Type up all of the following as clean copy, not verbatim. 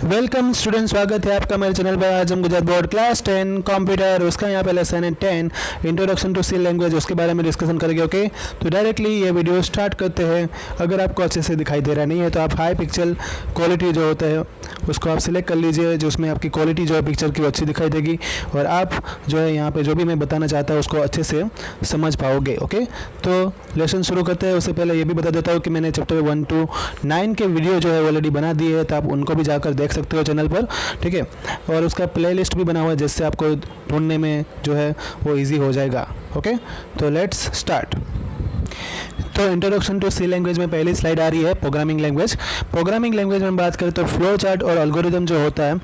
Welcome student, स्वागत है आपका मेरे चैनल पर। आज हम गुजरात बोर्ड क्लास 10 कंप्यूटर उसका यहाँ पे लेसन है 10 इंट्रोडक्शन टू सी लैंग्वेज, उसके बारे में डिस्कशन करेंगे। ओके, तो डायरेक्टली ये वीडियो स्टार्ट करते हैं। अगर आपको अच्छे से दिखाई दे रहा नहीं है तो आप हाई पिक्सल क्वालिटी जो होता है उसको आप सिलेक्ट कर लीजिए, जो उसमें आपकी क्वालिटी जो है पिक्चर की वो अच्छी दिखाई देगी और आप जो है यहाँ पर जो भी मैं बताना चाहता हूँ उसको अच्छे से समझ पाओगे। ओके, तो लेसन शुरू करते हैं। उससे पहले ये भी बता देता हूँ कि मैंने चैप्टर 1 to 9 के वीडियो जो है ऑलरेडी बना दिए है, तो आप उनको भी जाकर देख सकते हो चैनल पर, ठीक है। और उसका प्लेलिस्ट भी बना हुआ है जिससे आपको ढूंढने में जो है वो इजी हो जाएगा। ओके, तो लेट्स स्टार्ट। तो इंट्रोडक्शन टू सी लैंग्वेज में पहली स्लाइड आ रही है प्रोग्रामिंग लैंग्वेज। प्रोग्रामिंग लैंग्वेज में बात करें तो फ्लो चार्ट और एल्गोरिदम जो होता है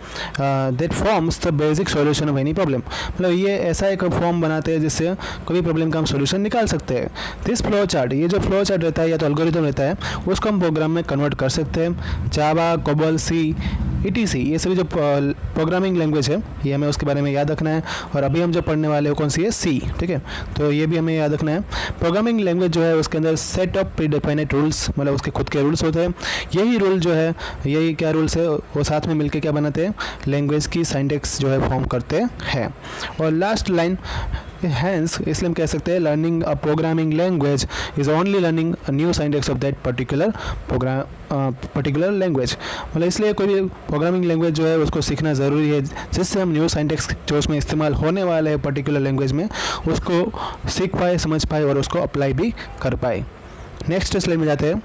that forms the basic solution of any problem. मतलब ये ऐसा एक फॉर्म बनाते हैं जिससे कोई प्रॉब्लम का हम सॉल्यूशन निकाल सकते हैं। दिस फ्लो चार्ट, ये जो फ्लो चार्ट रहता है या तो एल्गोरिदम रहता है उसको हम प्रोग्राम में कन्वर्ट कर सकते हैं। जावा, कोबल, सी, ETC, ये सभी जो प्रोग्रामिंग लैंग्वेज है ये हमें उसके बारे में याद रखना है। और अभी हम जो पढ़ने वाले हो कौन सी है, सी, ठीक है। तो ये भी हमें याद रखना है। प्रोग्रामिंग लैंग्वेज जो है उसके अंदर set of pre defined rules, मतलब उसके खुद के रूल्स होते हैं। यही रूल जो है, यही क्या रूल्स है वो साथ में मिलकर क्या बनाते हैं, लैंग्वेज की सिंटैक्स जो है फॉर्म करते हैं। और लास्ट लाइन, हैंस इसलिए हम कह सकते हैं learning a programming language is only learning a new syntax of that particular language. मतलब इसलिए कोई भी प्रोग्रामिंग लैंग्वेज जो है उसको सीखना ज़रूरी है जिससे हम न्यू सिंटैक्स जो उसमें इस्तेमाल होने वाले है पर्टिकुलर लैंग्वेज में उसको सीख पाए, समझ पाए और उसको अप्लाई भी कर पाए। नेक्स्ट स्लाइड में जाते हैं।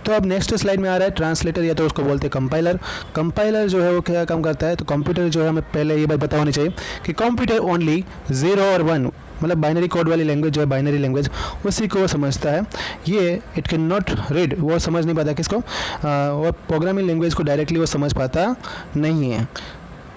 तो अब नेक्स्ट स्लाइड में आ रहा है ट्रांसलेटर, या तो उसको बोलते हैं कंपाइलर। कंपाइलर जो है वो क्या काम करता है, तो कंप्यूटर जो है हमें पहले ये बात पता होनी चाहिए कि कंप्यूटर ओनली 0 और 1, मतलब बाइनरी कोड वाली लैंग्वेज जो है बाइनरी लैंग्वेज उसी को वो समझता है। ये इट कैन नॉट रीड, वो समझ नहीं पाता किसको, वो प्रोग्रामिंग लैंग्वेज को डायरेक्टली वो समझ पाता नहीं है।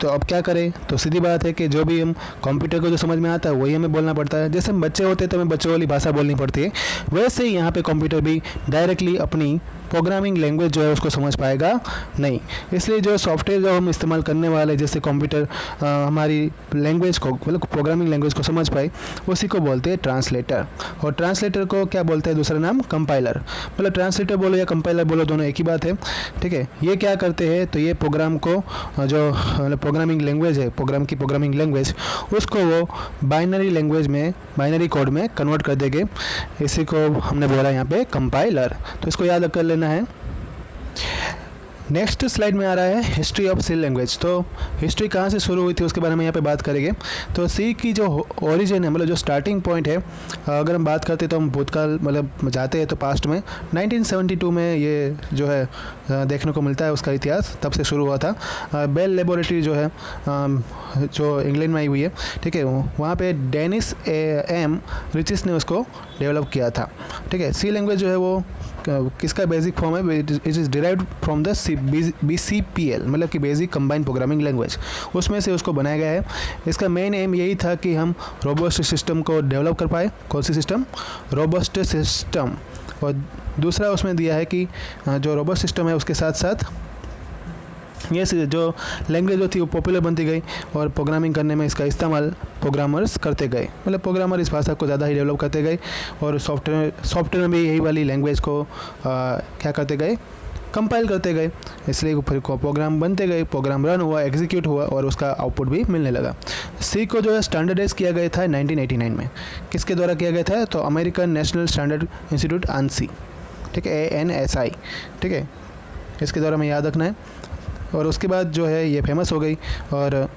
तो अब क्या करें, तो सीधी बात है कि जो भी हम कंप्यूटर को जो समझ में आता है वही हमें बोलना पड़ता है। जैसे हम बच्चे होते हैं तो हमें बच्चों वाली भाषा बोलनी पड़ती है, वैसे ही यहाँ पे कंप्यूटर भी डायरेक्टली अपनी प्रोग्रामिंग लैंग्वेज जो है उसको समझ पाएगा नहीं। इसलिए जो सॉफ्टवेयर जो हम इस्तेमाल करने वाले, जैसे कंप्यूटर हमारी लैंग्वेज को, मतलब प्रोग्रामिंग लैंग्वेज को समझ पाए, उसी को बोलते हैं ट्रांसलेटर। और ट्रांसलेटर को क्या बोलते हैं, दूसरा नाम कंपाइलर। मतलब ट्रांसलेटर बोलो या कंपाइलर बोलो दोनों एक ही बात है, ठीक है। ये क्या करते हैं, तो ये प्रोग्राम को जो मतलब प्रोग्रामिंग लैंग्वेज है, प्रोग्राम की प्रोग्रामिंग लैंग्वेज, उसको वो बाइनरी लैंग्वेज में, बाइनरी कोड में कन्वर्ट कर देंगे। इसी को हमने बोला यहाँ पे कंपाइलर। तो इसको याद कर लेना है। नेक्स्ट स्लाइड में आ रहा है हिस्ट्री ऑफ सी लैंग्वेज। तो हिस्ट्री कहाँ से शुरू हुई थी उसके बारे में यहाँ पे बात करेंगे। तो सी की जो ओरिजिन है, मतलब जो स्टार्टिंग पॉइंट है, अगर हम बात करते हैं तो हम भूतकाल मतलब जाते हैं तो पास्ट में 1972 में ये जो है देखने को मिलता है उसका इतिहास, तब से शुरू हुआ था। बेल लेबोरेटरी जो है जो इंग्लैंड में आई हुई है, ठीक है, वहाँ पे डेनिस एम रिचिस ने उसको डेवलप किया था, ठीक है। सी लैंग्वेज जो है वो किसका बेसिक फॉर्म है, it is derived from the BCPL, मतलब कि बेसिक कंबाइंड प्रोग्रामिंग लैंग्वेज, उसमें से उसको बनाया गया है। इसका मेन एम यही था कि हम रोबस्ट सिस्टम को डेवलप कर पाए। कौन सी सिस्टम, रोबस्ट सिस्टम। और दूसरा उसमें दिया है कि जो रोबस्ट सिस्टम है उसके साथ साथ ये जो लैंग्वेज जो थी वो पॉपुलर बनती गई और प्रोग्रामिंग करने में इसका इस्तेमाल प्रोग्रामर्स करते गए, मतलब प्रोग्रामर इस भाषा को ज़्यादा ही डेवलप करते गए। और सॉफ्टवेयर में भी यही वाली लैंग्वेज को क्या करते गए, कंपाइल करते गए। इसलिए फिर प्रोग्राम बनते गए, प्रोग्राम रन हुआ, एग्जीक्यूट हुआ और उसका आउटपुट भी मिलने लगा। सी को जो है स्टैंडर्डाइज किया गया था 1989 में। किसके द्वारा किया गया था, तो American national standard institute ANSI, ठीक है, ANSI, ठीक है, इसके द्वारा हमें याद रखना है। और उसके बाद जो है ये फेमस हो गई और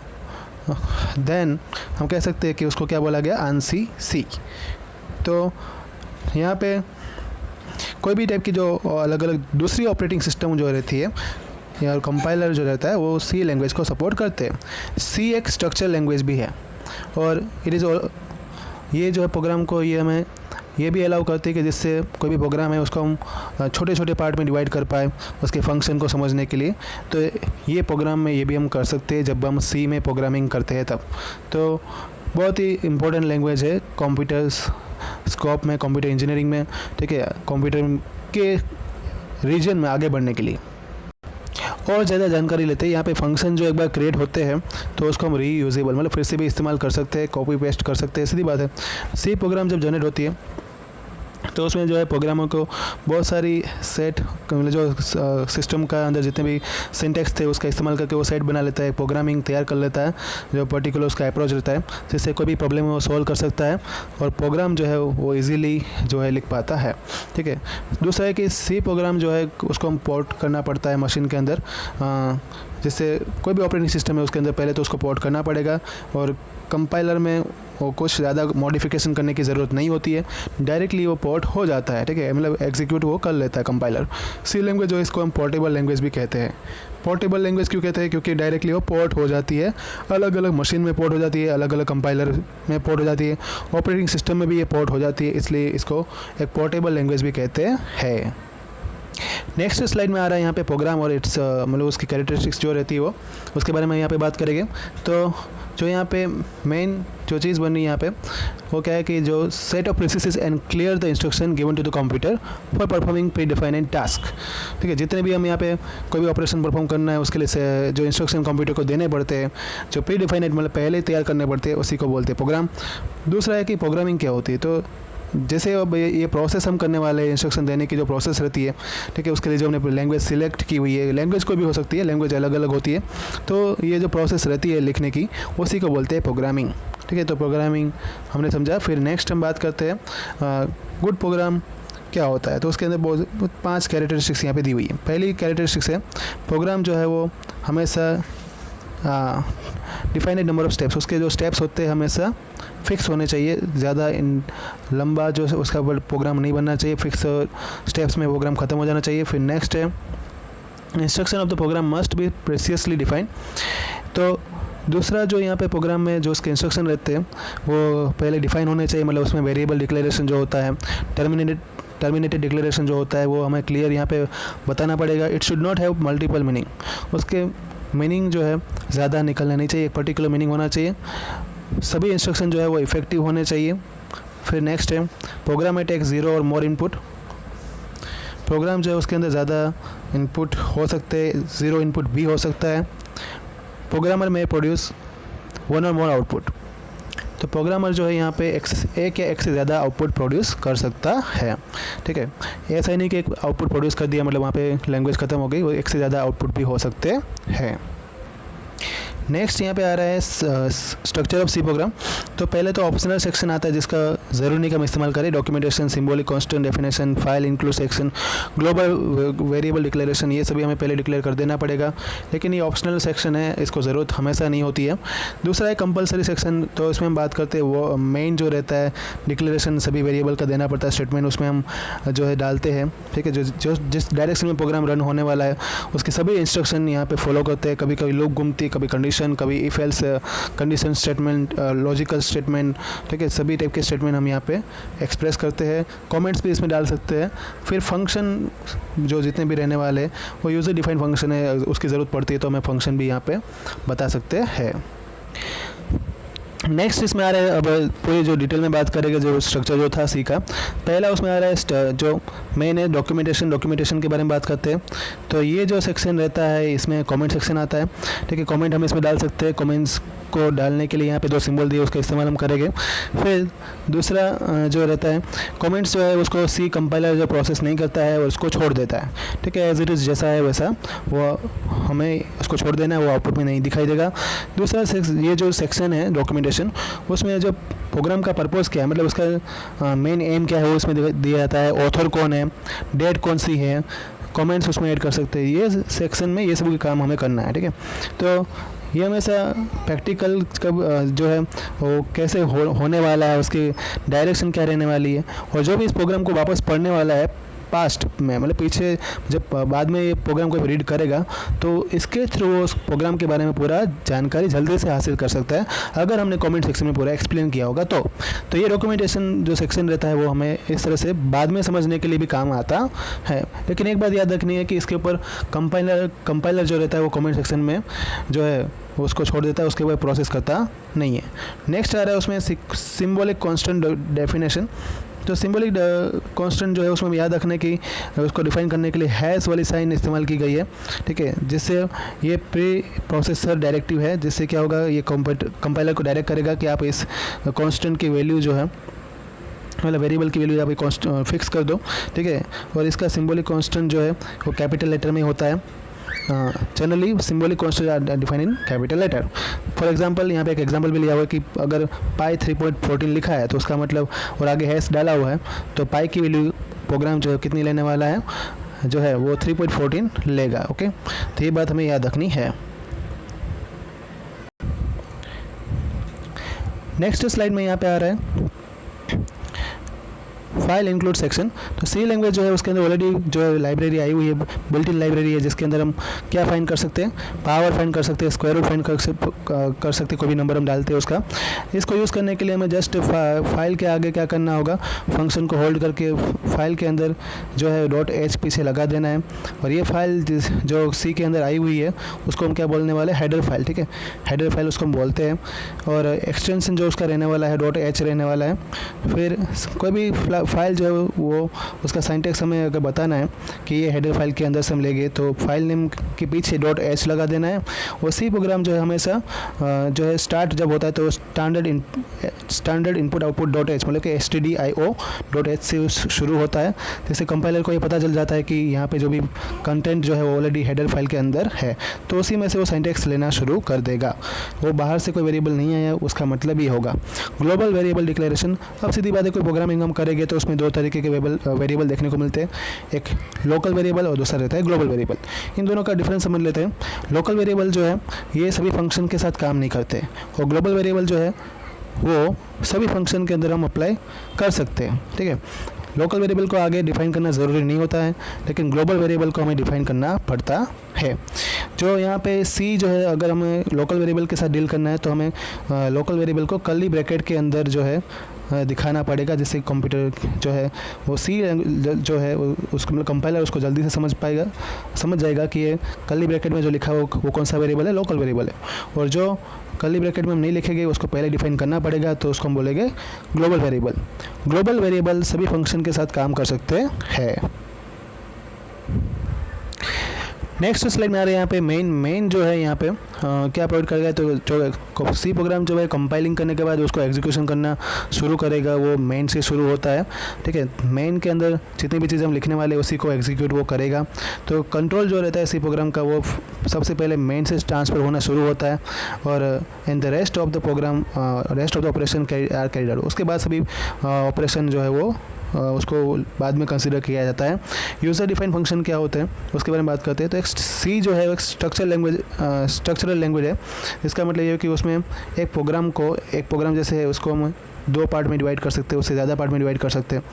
देन हम कह सकते हैं कि उसको क्या बोला गया, ANSI C। तो यहाँ पे कोई भी टाइप की जो अलग अलग दूसरी ऑपरेटिंग सिस्टम जो रहती है या कंपाइलर जो रहता है वो सी लैंग्वेज को सपोर्ट करते हैं। सी एक स्ट्रक्चर लैंग्वेज भी है और इट इज़ ये जो है प्रोग्राम को ये हमें ये भी अलाउ करती है कि जिससे कोई भी प्रोग्राम है उसको हम छोटे छोटे पार्ट में डिवाइड कर पाए उसके फंक्शन को समझने के लिए। तो ये प्रोग्राम में ये भी हम कर सकते हैं जब हम सी में प्रोग्रामिंग करते हैं तब। तो बहुत ही इम्पोर्टेंट लैंग्वेज है कंप्यूटर स्कोप में, कंप्यूटर इंजीनियरिंग में, ठीक है, कंप्यूटर के रीजन में आगे बढ़ने के लिए। और ज़्यादा जानकारी लेते हैं, यहाँ पे फंक्शन जो एक बार क्रिएट होते हैं तो उसको हम रीयूजेबल, मतलब फिर से भी इस्तेमाल कर सकते हैं, कॉपी पेस्ट कर सकते हैं, सीधी बात है। सी प्रोग्राम जब जनरेट होती है तो उसमें जो है प्रोग्रामर को बहुत सारी सेट मतलब जो सिस्टम का अंदर जितने भी सिंटैक्स थे उसका इस्तेमाल करके वो सेट बना लेता है, प्रोग्रामिंग तैयार कर लेता है, जो पर्टिकुलर उसका अप्रोच रहता है जिससे कोई भी प्रॉब्लम है वो सॉल्व कर सकता है और प्रोग्राम जो है वो इजीली जो है लिख पाता है। ठीक है, दूसरा है कि सी प्रोग्राम जो है उसको हम पोर्ट करना पड़ता है मशीन के अंदर, जिससे कोई भी ऑपरेटिंग सिस्टम है उसके अंदर पहले तो उसको पोर्ट करना पड़ेगा और कंपाइलर में वो कुछ ज़्यादा मॉडिफिकेशन करने की ज़रूरत नहीं होती है, डायरेक्टली वो पोर्ट हो जाता है। ठीक है, मतलब एग्जीक्यूट वो कर लेता है कंपाइलर। सी लैंग्वेज जो इसको हम पोर्टेबल लैंग्वेज भी कहते हैं। पोर्टेबल लैंग्वेज क्यों कहते हैं? क्योंकि डायरेक्टली वो पोर्ट हो जाती है, अलग अलग मशीन में पोर्ट हो जाती है, अलग अलग कंपाइलर में पोर्ट हो जाती है, ऑपरेटिंग सिस्टम में भी ये पोर्ट हो जाती है, इसलिए इसको एक पोर्टेबल लैंग्वेज भी कहते हैं। नेक्स्ट स्लाइड में आ रहा है यहाँ पे प्रोग्राम और इट्स मतलब उसकी कैरेक्टरिस्टिक्स जो रहती है वो उसके बारे में यहाँ पे बात करेंगे। तो जो यहाँ पे मेन जो चीज़ बन रही है यहाँ पे वो क्या है कि जो set of processes and clear the instruction given to the computer for performing predefined task. ठीक है, जितने भी हम यहाँ पे कोई भी ऑपरेशन परफॉर्म करना है उसके लिए जो इंस्ट्रक्शन कंप्यूटर को देने पड़ते हैं, जो प्री डिफाइंड मतलब पहले तैयार करने पड़ते हैं, उसी को बोलते हैं प्रोग्राम। दूसरा है कि प्रोग्रामिंग क्या होती है, तो जैसे अब ये प्रोसेस हम करने वाले इंस्ट्रक्शन देने की जो प्रोसेस रहती है, ठीक है, उसके लिए जो हमने लैंग्वेज सिलेक्ट की हुई है, लैंग्वेज कोई भी हो सकती है, लैंग्वेज अलग अलग होती है, तो ये जो प्रोसेस रहती है लिखने की उसी को बोलते हैं प्रोग्रामिंग। ठीक है, तो प्रोग्रामिंग हमने समझा। फिर नेक्स्ट हम बात करते हैं गुड प्रोग्राम क्या होता है। तो उसके अंदर बहुत 5 कैरेक्टरिस्टिक्स यहाँ पे दी हुई है। पहली कैरेक्टरिस्टिक्स है प्रोग्राम जो है वो हमेशा डिफाइंड नंबर ऑफ स्टेप्स, उसके जो स्टेप्स होते हैं हमेशा फिक्स होने चाहिए, ज़्यादा लंबा जो उसका प्रोग्राम नहीं बनना चाहिए, फिक्स स्टेप्स में प्रोग्राम ख़त्म हो जाना चाहिए। फिर नेक्स्ट है instruction of the program must be precisely defined. तो दूसरा जो यहाँ पे प्रोग्राम में जो उसके इंस्ट्रक्शन रहते हैं वो पहले डिफाइन होने चाहिए, मतलब उसमें वेरिएबल डिक्लेरेशन जो होता है, टर्मिनेटेड डिक्लेरेशन जो होता है वो हमें क्लियर यहाँ पे बताना पड़ेगा। It should not have multiple meaning, उसके मीनिंग जो है ज़्यादा निकलना नहीं चाहिए, एक पर्टिकुलर मीनिंग होना चाहिए। सभी इंस्ट्रक्शन जो है वो इफेक्टिव होने चाहिए। फिर नेक्स्ट है प्रोग्राम में टेक 0 और मोर इनपुट। प्रोग्राम जो है उसके अंदर ज़्यादा इनपुट हो सकते हैं, 0 इनपुट भी हो सकता है। प्रोग्रामर में प्रोड्यूस 1 और मोर आउटपुट। तो प्रोग्रामर जो है यहाँ पे एक या एक से ज़्यादा आउटपुट प्रोड्यूस कर सकता है। ठीक है, ऐसा ही नहीं कि एक आउटपुट प्रोड्यूस कर दिया मतलब वहाँ पे लैंग्वेज ख़त्म हो गई, वो एक से ज़्यादा आउटपुट भी हो सकते हैं। नेक्स्ट यहाँ पे आ रहा है स्ट्रक्चर ऑफ सी प्रोग्राम। तो पहले तो ऑप्शनल सेक्शन आता है जिसका ज़रूरी नहीं कि हम इस्तेमाल करें, documentation, symbolic constant, definition, file include section, global variable declaration, ये सभी हमें पहले डिक्लेयर कर देना पड़ेगा, लेकिन ये ऑप्शनल सेक्शन है, इसको ज़रूरत हमेशा नहीं होती है। दूसरा है कंपलसरी सेक्शन। तो इसमें हम बात करते हैं वो मेन जो रहता है डिक्लेरेशन सभी वेरिएबल का देना पड़ता है, स्टेटमेंट उसमें हम जो है डालते हैं। ठीक है, जो जिस डायरेक्शन में प्रोग्राम रन होने वाला है उसके सभी इंस्ट्रक्शन यहाँ पे फॉलो करते हैं। कभी कभी लूप घूमती, कभी कंडीशन, कभी if else condition statement, logical statement. ठीक है, सभी टाइप के स्टेटमेंट हम यहाँ पे एक्सप्रेस करते हैं, कमेंट्स भी इसमें डाल सकते हैं। फिर फंक्शन जो जितने भी रहने वाले हैं वो यूजर डिफाइंड फंक्शन है, उसकी ज़रूरत पड़ती है तो हमें फंक्शन भी यहाँ पे बता सकते हैं। नेक्स्ट इसमें आ रहा है, अब पूरी जो डिटेल में बात करेंगे जो स्ट्रक्चर जो था सी का। पहला उसमें आ रहा है जो मेन है डॉक्यूमेंटेशन के बारे में बात करते हैं। तो ये जो सेक्शन रहता है इसमें कमेंट सेक्शन आता है। ठीक है, कमेंट हम इसमें डाल सकते हैं, कमेंट्स को डालने के लिए यहाँ पे 2 सिंबल दिए उसका इस्तेमाल हम करेंगे। फिर दूसरा जो रहता है कमेंट्स जो है उसको सी कंपाइलर जो प्रोसेस नहीं करता है और उसको छोड़ देता है। ठीक है, एज इट इज़ जैसा है वैसा वो हमें उसको छोड़ देना है, वो आउटपुट में नहीं दिखाई देगा। दूसरा ये जो सेक्शन है डॉक्यूमेंटेशन, उसमें जो प्रोग्राम का पर्पस क्या है, मतलब उसका मेन एम क्या है वो उसमें दिया जाता है, ऑथर कौन है, डेट कौन सी है, कमेंट्स उसमें ऐड कर सकते हैं। ये सेक्शन में ये सब काम हमें करना है। ठीक है, तो ये हमेशा प्रैक्टिकल कब जो है वो कैसे होने वाला है, उसकी डायरेक्शन क्या रहने वाली है, और जो भी इस प्रोग्राम को वापस पढ़ने वाला है पास्ट में, मतलब पीछे जब बाद में ये प्रोग्राम को रीड करेगा तो इसके थ्रू उस प्रोग्राम के बारे में पूरा जानकारी जल्दी से हासिल कर सकता है अगर हमने कमेंट सेक्शन में पूरा एक्सप्लेन किया होगा। तो ये डॉक्यूमेंटेशन जो सेक्शन रहता है वो हमें इस तरह से बाद में समझने के लिए भी काम आता है। लेकिन एक बात याद रखनी है कि इसके ऊपर कंपाइलर जो रहता है वो कमेंट सेक्शन में जो है उसको छोड़ देता है, उसके बाद प्रोसेस करता नहीं है। नेक्स्ट आ रहा है उसमें सिंबॉलिक कांस्टेंट डेफिनेशन। तो सिंबॉलिक कांस्टेंट जो है उसमें याद रखने की उसको डिफाइन करने के लिए हैश वाली साइन इस्तेमाल की गई है। ठीक है, जिससे ये प्री प्रोसेसर डायरेक्टिव है, जिससे क्या होगा ये कंपाइलर को डायरेक्ट करेगा कि आप इस कांस्टेंट की वैल्यू जो है मतलब वेरिएबल की वैल्यू यहाँ पे फिक्स कर दो, ठीक है। और इसका सिंबॉलिक कांस्टेंट जो है वो कैपिटल लेटर में होता है। Generally symbolic constant are define in capital letter. For example यहाँ पे एक एग्जांपल भी लिया हुआ है कि अगर पाई 3.14 लिखा है तो उसका मतलब, और आगे हैश डाला हुआ है, तो पाई की वैल्यू प्रोग्राम जो है कितनी लेने वाला है, जो है वो 3.14 लेगा। ओके, तो ये बात हमें याद रखनी है। नेक्स्ट स्लाइड में यहाँ पे आ रहा है फाइल इंक्लूड सेक्शन। तो सी लैंग्वेज जो है उसके अंदर ऑलरेडी जो है लाइब्रेरी आई हुई है, बिल्ट इन लाइब्रेरी है, जिसके अंदर हम क्या फाइंड कर सकते हैं, पावर फाइंड कर सकते हैं, स्क्वायर रूट फाइंड कर सकते हैं, कोई भी नंबर हम डालते हैं उसका। इसको यूज़ करने के लिए हमें जस्ट फाइल के आगे क्या करना होगा, फंक्शन को होल्ड करके फाइल के अंदर जो है .h पीछे लगा देना है। और ये फाइल जो सी के अंदर आई हुई है उसको हम क्या बोलने वाले हैं, हेडर फाइल, ठीक है। हेडर फाइल उसको हम बोलते हैं। और एक्सटेंशन जो उसका रहने वाला है .h रहने वाला है। फिर कोई भी फाइल जो है वो उसका सिंटैक्स हमें अगर बताना है कि ये हेडर फाइल के अंदर से हम लेंगे तो फाइल नेम के पीछे .h लगा देना है। और सी प्रोग्राम जो है हमेशा जो है स्टार्ट जब होता है तो स्टैंडर्ड इनपुट आउटपुट .h मतलब कि stdio.h से शुरू होता है। जैसे कंपाइलर को ये पता चल जाता है कि यहाँ पे जो भी कंटेंट जो है वो ऑलरेडी हेडर फाइल के अंदर है, तो उसी में से वो सिंटैक्स लेना शुरू कर देगा। वो बाहर से कोई वेरिएबल नहीं आया उसका मतलब ही होगा। ग्लोबल वेरिएबल डिक्लेरेशन, अब सीधी बात है कोई प्रोग्रामिंग हम करेंगे तो उसमें दो तरीके के वेरिएबल देखने को मिलते हैं, एक लोकल वेरिएबल और दूसरा रहता है ग्लोबल वेरिएबल। इन दोनों का डिफरेंस समझ लेते हैं। लोकल वेरिएबल जो है ये सभी फंक्शन के साथ काम नहीं करते, और ग्लोबल वेरिएबल जो है वो सभी फंक्शन के अंदर हम अप्लाई कर सकते हैं, ठीक है। लोकल वेरिएबल को आगे डिफाइन करना ज़रूरी नहीं होता है, लेकिन ग्लोबल वेरिएबल को हमें डिफाइन करना पड़ता है। जो यहाँ पे सी जो है, अगर हमें लोकल वेरिएबल के साथ डील करना है तो हमें लोकल वेरिएबल को कर्ली ब्रैकेट के अंदर जो है दिखाना पड़ेगा, जिससे कंप्यूटर जो है वो सी जो है उसको मतलब कंपाइलर उसको जल्दी से समझ जाएगा कि ये कर्ली ब्रैकेट में जो लिखा है वो कौन सा वेरिएबल है, लोकल वेरिएबल है। और जो कर्ली ब्रैकेट में हम नहीं लिखेंगे उसको पहले डिफाइन करना पड़ेगा, तो उसको हम बोलेंगे ग्लोबल वेरिएबल। ग्लोबल वेरिएबल सभी फंक्शन के साथ काम कर सकते हैं। नेक्स्ट स्लाइड में आ रहे हैं यहाँ पे मेन जो है यहाँ पे क्या प्रोवाइड करेगा, तो जो सी प्रोग्राम जो है कंपाइलिंग करने के बाद उसको एग्जीक्यूशन करना शुरू करेगा, वो मेन से शुरू होता है, ठीक है। मेन के अंदर जितनी भी चीज़ें हम लिखने वाले उसी को एग्जीक्यूट वो करेगा। तो कंट्रोल जो रहता है सी प्रोग्राम का वो सबसे पहले मेन से ट्रांसफ़र होना शुरू होता है, और in the rest of the program rest of the operation are carried out. उसके बाद सभी ऑपरेशन जो है वो उसको बाद में कंसीडर किया जाता है। यूज़र डिफाइन फंक्शन क्या होते हैं उसके बारे में बात करते हैं। तो एक सी जो है एक स्ट्रक्चरल लैंग्वेज है। इसका मतलब ये है कि उसमें एक प्रोग्राम जैसे है उसको हम दो पार्ट में डिवाइड कर सकते हैं, उससे ज़्यादा पार्ट में डिवाइड कर सकते हैं,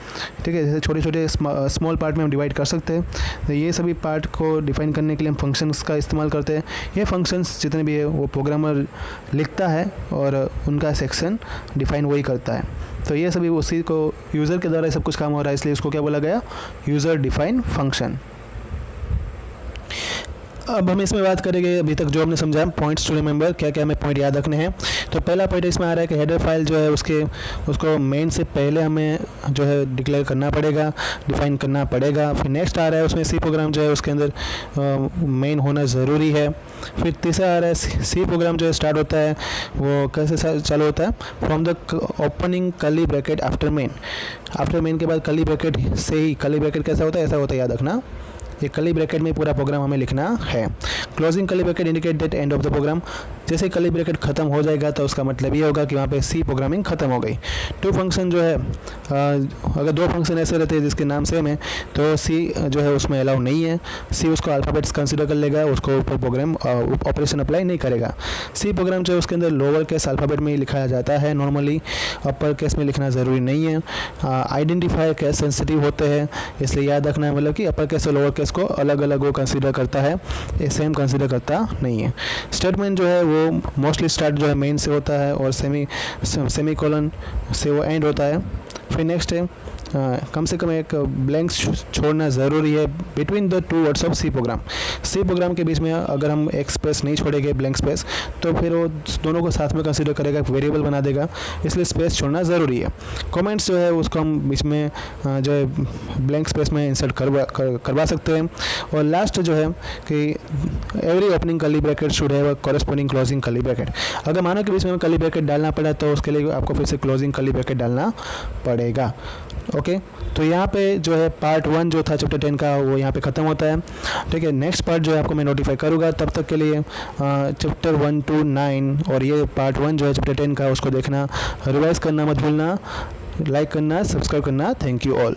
ठीक है। जैसे छोटे छोटे स्मॉल पार्ट में हम डिवाइड कर सकते हैं। तो ये सभी पार्ट को डिफाइन करने के लिए हम फंक्शंस का इस्तेमाल करते हैं। ये फंक्शंस जितने भी है वो प्रोग्रामर लिखता है और उनका सेक्शन डिफाइन वही करता है। तो ये सभी उसी को यूज़र के द्वारा सब कुछ काम हो रहा है, इसलिए उसको क्या बोला गया, यूज़र डिफाइन फंक्शन। अब हम इसमें बात करेंगे अभी तक जो हमने समझा पॉइंट्स टू रिमेंबर, क्या क्या हमें पॉइंट याद रखने हैं। तो पहला पॉइंट इसमें आ रहा है कि हेडर फाइल जो है उसको मेन से पहले हमें जो है डिक्लेयर करना पड़ेगा, डिफाइन करना पड़ेगा। फिर नेक्स्ट आ रहा है उसमें सी प्रोग्राम जो है उसके अंदर मेन होना ज़रूरी है। फिर तीसरा आ रहा है सी प्रोग्राम जो है स्टार्ट होता है वो कैसे चालू होता है, from the opening curly bracket after main के बाद कर्ली ब्रैकेट से ही। कर्ली ब्रैकेट कैसा होता है, ऐसा होता है, याद रखना। ये कर्ली ब्रैकेट में पूरा प्रोग्राम हमें लिखना है। Closing curly bracket indicate that end of the program. जैसे कर्ली ब्रैकेट खत्म हो जाएगा तो उसका मतलब ये होगा कि वहाँ पे सी प्रोग्रामिंग खत्म हो गई। टू फंक्शन जो है अगर दो फंक्शन ऐसे रहते हैं जिसके नाम सेम है तो सी जो है उसमें अलाउ नहीं है। सी उसको अल्फ़ाबेट्स कंसिडर कर लेगा, उसको ऊपर प्रोग्राम ऑपरेशन अप्लाई नहीं करेगा। सी प्रोग्राम जो है उसके अंदर लोअर केस अल्फ़ाबेट में ही लिखाया जाता है नॉर्मली, अपर केस में लिखना ज़रूरी नहीं है। आइडेंटिफायर केस सेंसिटिव होते हैं, इसलिए याद रखना है मतलब कि अपर केस और लोअर केस को अलग अलग वो कंसीडर करता है, ये सेम कंसीडर करता नहीं है। स्टेटमेंट जो है वो मोस्टली स्टार्ट जो है मेन से होता है और सेमी कोलन से वो एंड होता है। फिर नेक्स्ट है कम से कम एक ब्लैंक्स छोड़ना ज़रूरी है between the two words of C program. C program के बीच में अगर हम एक स्पेस नहीं छोड़ेंगे, ब्लैंक स्पेस, तो फिर वो दोनों को साथ में कंसीडर करेगा, वेरिएबल बना देगा, इसलिए स्पेस छोड़ना ज़रूरी है। कमेंट्स जो है उसको हम बीच में जो है ब्लैंक स्पेस में इंसर्ट करवा सकते हैं। और लास्ट जो है कि every opening curly bracket should have a corresponding closing curly bracket. अगर मानो कि बीच में कर्ली ब्रैकेट डालना पड़ा तो उसके लिए आपको फिर से क्लोजिंग कर्ली ब्रैकेट डालना पड़ेगा। ओके, तो यहाँ पे जो है पार्ट 1 जो था चैप्टर 10 का वो यहाँ पे ख़त्म होता है। ठीक है, नेक्स्ट पार्ट जो है आपको मैं नोटिफाई करूँगा। तब तक के लिए चैप्टर 1 to 9 और ये पार्ट 1 जो है चैप्टर 10 का उसको देखना, रिवाइज करना मत भूलना, लाइक करना, सब्सक्राइब करना। Thank you all.